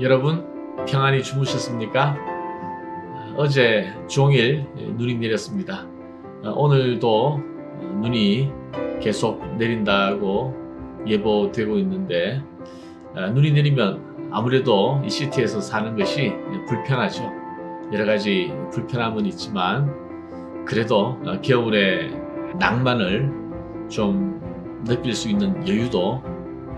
여러분 평안히 주무셨습니까? 어제 종일 눈이 내렸습니다. 오늘도 눈이 계속 내린다고 예보되고 있는데 눈이 내리면 아무래도 이 시티에서 사는 것이 불편하죠. 여러 가지 불편함은 있지만 그래도 겨울의 낭만을 좀 느낄 수 있는 여유도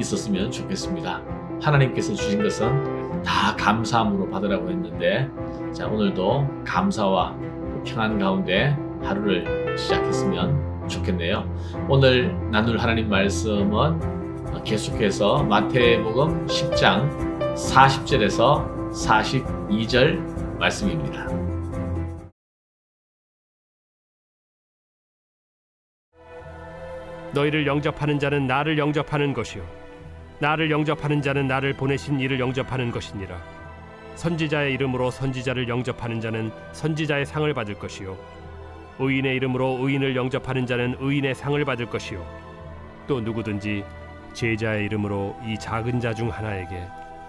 있었으면 좋겠습니다. 하나님께서 주신 것은 다 감사함으로 받으라고 했는데, 자, 오늘도 감사와 평안 가운데 하루를 시작했으면 좋겠네요. 오늘 나눌 하나님 말씀은 계속해서 마태복음 10장 40절에서 42절 말씀입니다. 너희를 영접하는 자는 나를 영접하는 것이요 나를 영접하는 자는 나를 보내신 이를 영접하는 것이니라. 선지자의 이름으로 선지자를 영접하는 자는 선지자의 상을 받을 것이요 의인의 이름으로 의인을 영접하는 자는 의인의 상을 받을 것이요 또 누구든지 제자의 이름으로 이 작은 자 중 하나에게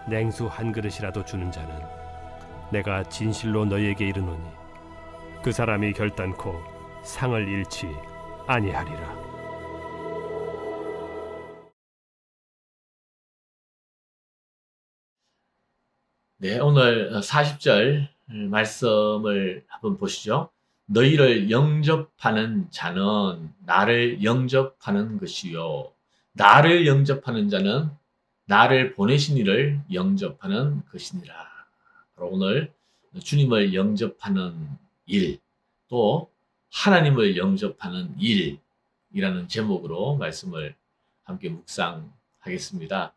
냉수 한 그릇이라도 주는 자는 내가 진실로 너희에게 이르노니 그 사람이 결단코 상을 잃지 아니하리라. 네, 오늘 40절 말씀을 한번 보시죠. 너희를 영접하는 자는 나를 영접하는 것이요 나를 영접하는 자는 나를 보내신 이를 영접하는 것이니라. 바로 오늘 주님을 영접하는 일, 또 하나님을 영접하는 일이라는 제목으로 말씀을 함께 묵상하겠습니다.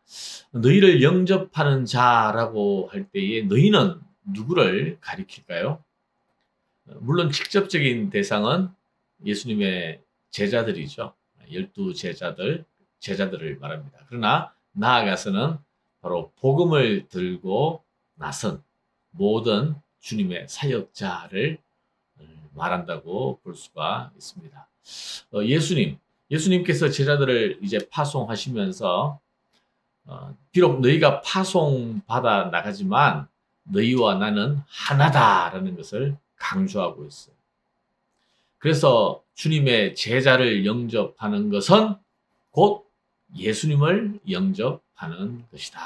너희를 영접하는 자라고 할 때에 너희는 누구를 가리킬까요? 물론 직접적인 대상은 예수님의 제자들이죠. 12 제자들을 말합니다. 그러나 나아가서는 바로 복음을 들고 나선 모든 주님의 사역자를 말한다고 볼 수가 있습니다. 예수님께서 제자들을 이제 파송하시면서 비록 너희가 파송받아 나가지만 너희와 나는 하나다라는 것을 강조하고 있어요. 그래서 주님의 제자를 영접하는 것은 곧 예수님을 영접하는 것이다.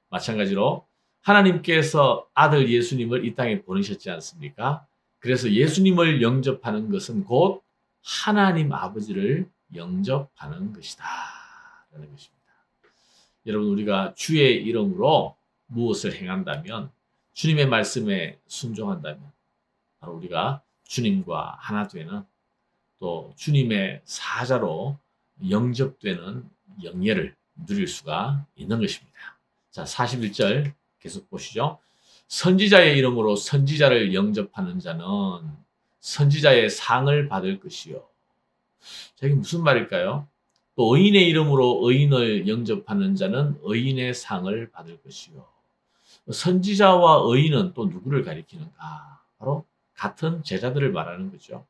마찬가지로 하나님께서 아들 예수님을 이 땅에 보내셨지 않습니까? 그래서 예수님을 영접하는 것은 곧 하나님 아버지를 영접하는 것이다 라는 것입니다. 여러분, 우리가 주의 이름으로 무엇을 행한다면, 주님의 말씀에 순종한다면 바로 우리가 주님과 하나 되는, 또 주님의 사자로 영접되는 영예를 누릴 수가 있는 것입니다. 자, 41절 계속 보시죠. 선지자의 이름으로 선지자를 영접하는 자는 선지자의 상을 받을 것이요. 자, 이게 무슨 말일까요? 또 의인의 이름으로 의인을 영접하는 자는 의인의 상을 받을 것이요. 선지자와 의인은 또 누구를 가리키는가? 바로 같은 제자들을 말하는 거죠.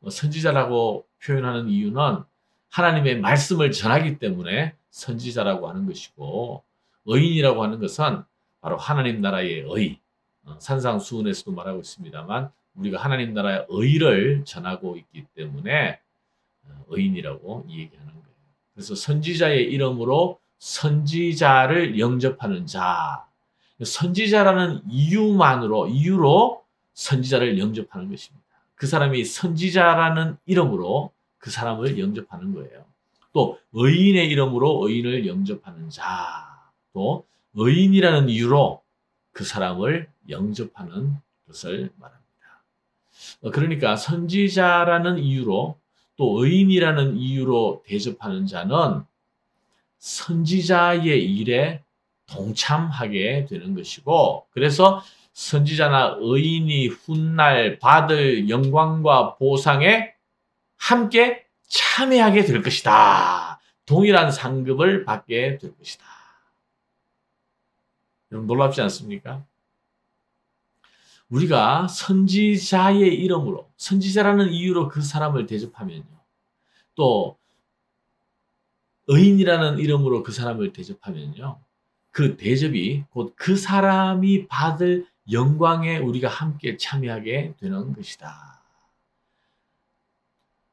선지자라고 표현하는 이유는 하나님의 말씀을 전하기 때문에 선지자라고 하는 것이고, 의인이라고 하는 것은 바로 하나님 나라의 의, 산상수훈에서도 말하고 있습니다만 우리가 하나님 나라의 의를 전하고 있기 때문에 의인이라고 얘기하는 거예요. 그래서 선지자의 이름으로 선지자를 영접하는 자, 선지자라는 이유로 선지자를 영접하는 것입니다. 그 사람이 선지자라는 이름으로 그 사람을 영접하는 거예요. 또 의인의 이름으로 의인을 영접하는 자, 또 의인이라는 이유로 그 사람을 영접하는 것을 말합니다. 그러니까 선지자라는 이유로 또 의인이라는 이유로 대접하는 자는 선지자의 일에 동참하게 되는 것이고, 그래서 선지자나 의인이 훗날 받을 영광과 보상에 함께 참여하게 될 것이다. 동일한 상급을 받게 될 것이다. 여러분, 놀랍지 않습니까? 우리가 선지자의 이름으로, 선지자라는 이유로 그 사람을 대접하면요, 또 의인이라는 이름으로 그 사람을 대접하면요, 그 대접이 곧 그 사람이 받을 영광에 우리가 함께 참여하게 되는 것이다.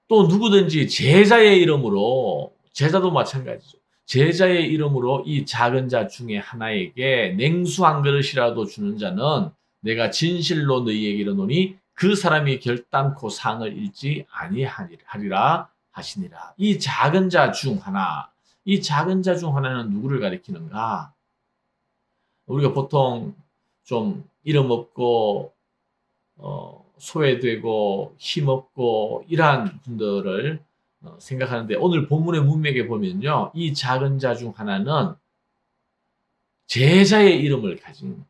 또 누구든지 제자의 이름으로, 제자도 마찬가지죠. 제자의 이름으로 이 작은 자 중에 하나에게 냉수 한 그릇이라도 주는 자는 내가 진실로 너희에게 이르노니 그 사람이 결단코 상을 잃지 아니하리라 하시니라. 이 작은 자 중 하나, 이 작은 자 중 하나는 누구를 가리키는가? 우리가 보통 좀 이름 없고 소외되고 힘없고 이러한 분들을 생각하는데, 오늘 본문의 문맥에 보면요, 이 작은 자 중 하나는 제자의 이름을 가진,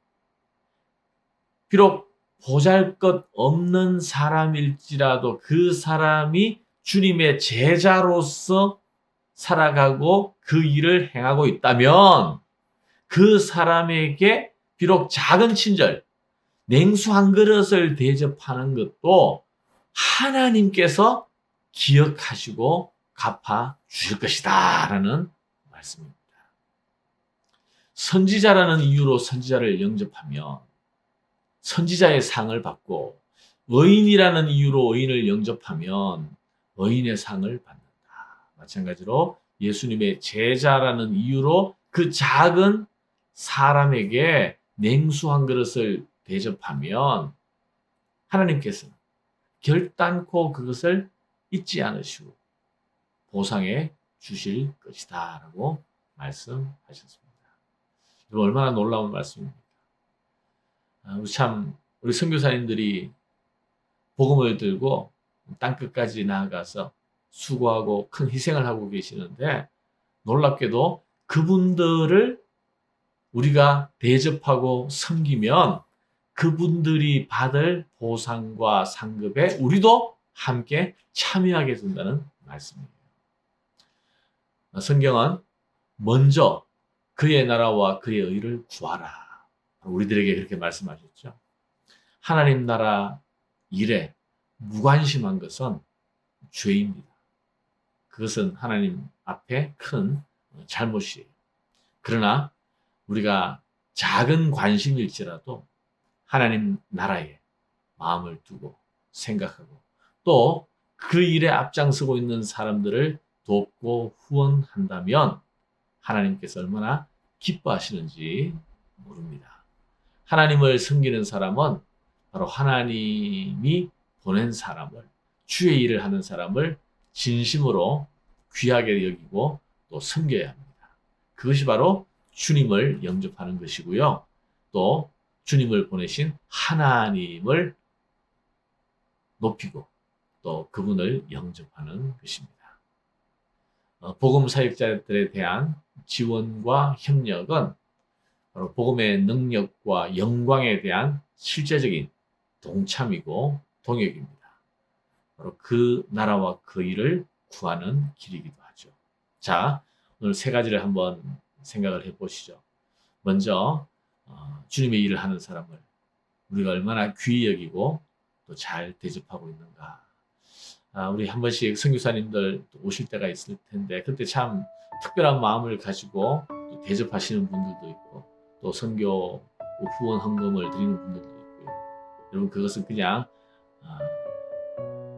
비록 보잘것없는 사람일지라도 그 사람이 주님의 제자로서 살아가고 그 일을 행하고 있다면 그 사람에게 비록 작은 친절, 냉수 한 그릇을 대접하는 것도 하나님께서 기억하시고 갚아 주실 것이다 라는 말씀입니다. 선지자라는 이유로 선지자를 영접하면 선지자의 상을 받고, 의인이라는 이유로 의인을 영접하면 의인의 상을 받는다. 마찬가지로 예수님의 제자라는 이유로 그 작은 사람에게 냉수 한 그릇을 대접하면 하나님께서는 결단코 그것을 잊지 않으시고 보상해 주실 것이다 라고 말씀하셨습니다. 이거 얼마나 놀라운 말씀입니까? 우리 선교사님들이 복음을 들고 땅끝까지 나아가서 수고하고 큰 희생을 하고 계시는데, 놀랍게도 그분들을 우리가 대접하고 섬기면 그분들이 받을 보상과 상급에 우리도 함께 참여하게 된다는 말씀이에요. 성경은 먼저 그의 나라와 그의 의를 구하라, 우리들에게 그렇게 말씀하셨죠. 하나님 나라 일에 무관심한 것은 죄입니다. 그것은 하나님 앞에 큰 잘못이에요. 그러나 우리가 작은 관심일지라도 하나님 나라에 마음을 두고 생각하고 또 그 일에 앞장서고 있는 사람들을 돕고 후원한다면 하나님께서 얼마나 기뻐하시는지 모릅니다. 하나님을 섬기는 사람은 바로 하나님이 보낸 사람을, 주의 일을 하는 사람을 진심으로 귀하게 여기고 또 섬겨야 합니다. 그것이 바로 주님을 영접하는 것이고요. 또 주님을 보내신 하나님을 높이고 또 그분을 영접하는 것입니다. 복음 사역자들에 대한 지원과 협력은 바로 복음의 능력과 영광에 대한 실제적인 동참이고 동역입니다. 바로 그 나라와 그 일을 구하는 길이기도 하죠. 자, 오늘 세 가지를 한번 생각을 해보시죠. 먼저 주님의 일을 하는 사람을 우리가 얼마나 귀히 여기고 또 잘 대접하고 있는가. 우리 한 번씩 선교사님들 오실 때가 있을 텐데 그때 참 특별한 마음을 가지고 또 대접하시는 분들도 있고 또 선교 후원 헌금을 드리는 분들도 있고요. 여러분, 그것은 그냥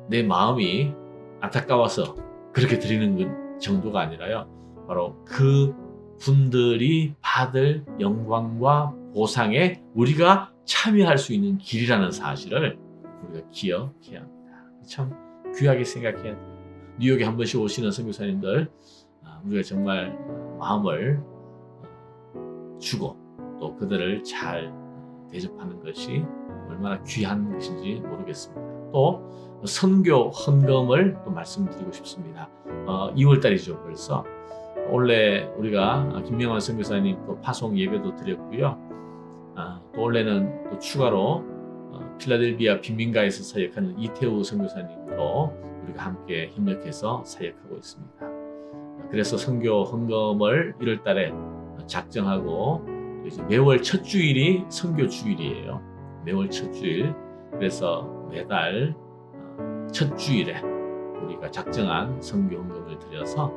내 마음이 안타까워서 그렇게 드리는 정도가 아니라요, 바로 그 분들이 받을 영광과 보상에 우리가 참여할 수 있는 길이라는 사실을 우리가 기억해야 합니다. 참 귀하게 생각해야 돼요. 뉴욕에 한 번씩 오시는 선교사님들, 우리가 정말 마음을 주고 또 그들을 잘 대접하는 것이 얼마나 귀한 것인지 모르겠습니다. 또 선교 헌금을 또 말씀드리고 싶습니다. 2월달이죠 벌써. 원래 우리가 김명환 선교사님 또 파송 예배도 드렸고요. 또 원래는 또 추가로 필라델비아 빈민가에서 사역하는 이태우 선교사님도 우리가 함께 협력해서 사역하고 있습니다. 그래서 선교 헌금을 1월달에 작정하고 이제 매월 첫 주일이 선교 주일이에요. 매월 첫 주일. 그래서 매달 첫 주일에 우리가 작정한 선교 헌금을 드려서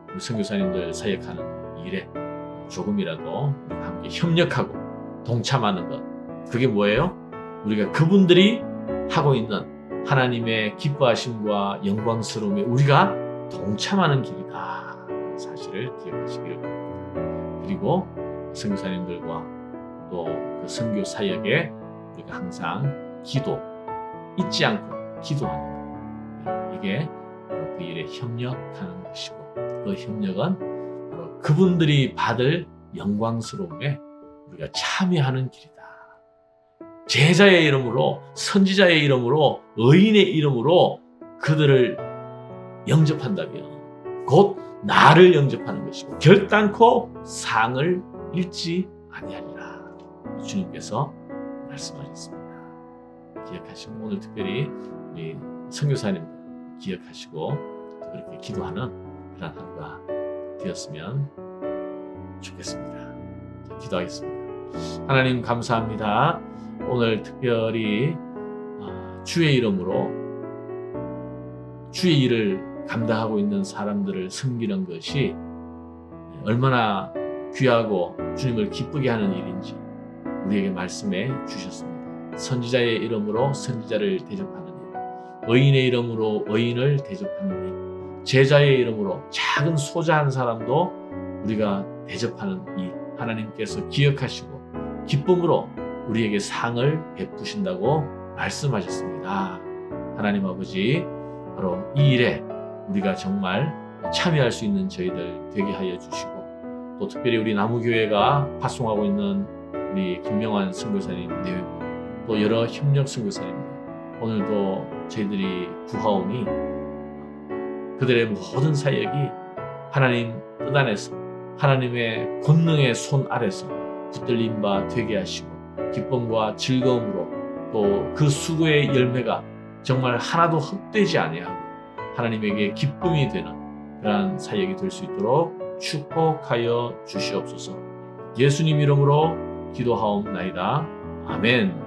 우리 선교사님들 사역하는 일에 조금이라도 우리가 함께 협력하고 동참하는 것, 그게 뭐예요? 우리가 그분들이 하고 있는 하나님의 기뻐하심과 영광스러움에 우리가 동참하는 길이다 사실을 기억하시기를 바랍니다. 그리고 선교사님들과 또 그 선교 사역에 우리가 항상 기도 잊지 않고 기도하는 것, 이게 바로 그 일에 협력하는 것이고, 그 협력은 바로 그분들이 받을 영광스러움에 우리가 참여하는 길이다. 제자의 이름으로, 선지자의 이름으로, 의인의 이름으로 그들을 영접한다면 곧 나를 영접하는 것이고 결단코 상을 잃지 아니하리라. 주님께서 말씀하셨습니다. 기억하시고 오늘 특별히 우리 선교사님들 기억하시고 그렇게 기도하는 그런 하루가 되었으면 좋겠습니다. 자, 기도하겠습니다. 하나님 감사합니다. 오늘 특별히 주의 이름으로 주의 일을 감당하고 있는 사람들을 섬기는 것이 얼마나 귀하고 주님을 기쁘게 하는 일인지 우리에게 말씀해 주셨습니다. 선지자의 이름으로 선지자를 대접하는 일, 의인의 이름으로 의인을 대접하는 일, 제자의 이름으로 작은 소자 한 사람도 우리가 대접하는 일, 하나님께서 기억하시고 기쁨으로 우리에게 상을 베푸신다고 말씀하셨습니다. 하나님 아버지, 바로 이 일에 우리가 정말 참여할 수 있는 저희들 되게 하여 주시고, 또 특별히 우리 나무교회가 파송하고 있는 우리 김명환 선교사님 내외부, 또 여러 협력 선교사님들, 오늘도 저희들이 구하오니 그들의 모든 사역이 하나님 뜻 안에서 하나님의 권능의 손 아래서 붙들린 바 되게 하시고 기쁨과 즐거움으로 또 그 수고의 열매가 정말 하나도 헛되지 아니하고 하나님에게 기쁨이 되는 그러한 사역이 될 수 있도록 축복하여 주시옵소서. 예수님 이름으로 기도하옵나이다. 아멘.